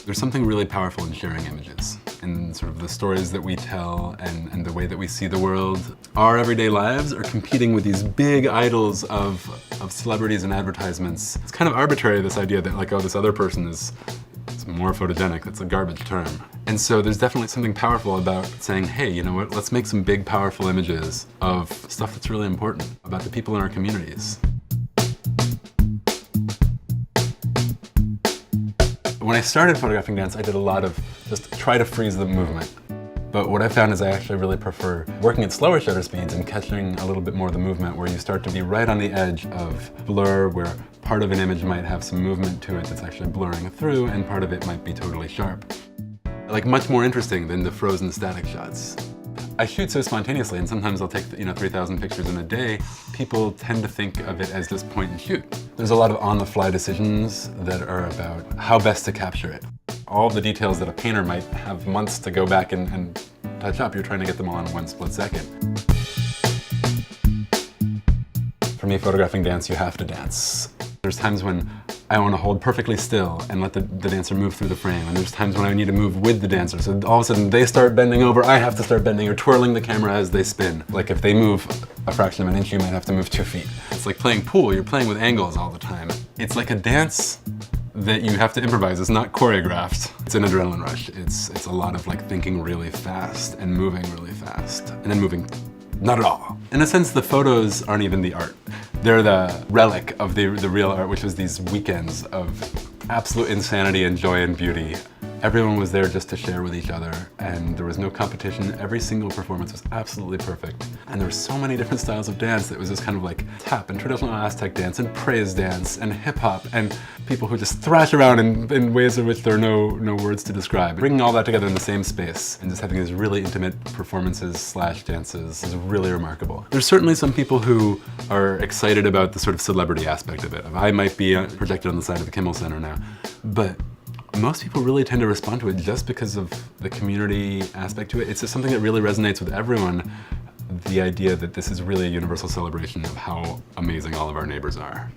There's something really powerful in sharing images and sort of the stories that we tell and the way that we see the world. Our everyday lives are competing with these big idols of celebrities and advertisements. It's kind of arbitrary, this idea that like, oh, this other person is more photogenic. That's a garbage term. And so there's definitely something powerful about saying, hey, you know what, let's make some big, powerful images of stuff that's really important about the people in our communities. When I started photographing dance, I did a lot of just try to freeze the movement. But what I found is I actually really prefer working at slower shutter speeds and catching a little bit more of the movement, where you start to be right on the edge of blur, where part of an image might have some movement to it that's actually blurring through, and part of it might be totally sharp. Like much more interesting than the frozen static shots. I shoot so spontaneously, and sometimes I'll take 3,000 pictures in a day. People tend to think of it as just point and shoot. There's a lot of on-the-fly decisions that are about how best to capture it. All the details that a painter might have months to go back and touch up, you're trying to get them all in one split second. For me, photographing dance, you have to dance. There's times when I want to hold perfectly still and let the dancer move through the frame, and there's times when I need to move with the dancer. So all of a sudden they start bending over, I have to start bending or twirling the camera as they spin. Like if they move a fraction of an inch, you might have to move 2 feet. It's like playing pool, you're playing with angles all the time. It's like a dance that you have to improvise. It's not choreographed. It's an adrenaline rush. It's a lot of like thinking really fast and moving really fast and then moving not at all. In a sense, the photos aren't even the art. They're the relic of the real art, which was these weekends of absolute insanity and joy and beauty. Everyone was there just to share with each other, and there was no competition. Every single performance was absolutely perfect. And there were so many different styles of dance that was just kind of like tap and traditional Aztec dance and praise dance and hip hop and people who just thrash around in ways in which there are no words to describe. Bringing all that together in the same space and just having these really intimate performances / dances is really remarkable. There's certainly some people who are excited about the sort of celebrity aspect of it. I might be projected on the side of the Kimmel Center now, but most people really tend to respond to it just because of the community aspect to it. It's just something that really resonates with everyone. The idea that this is really a universal celebration of how amazing all of our neighbors are.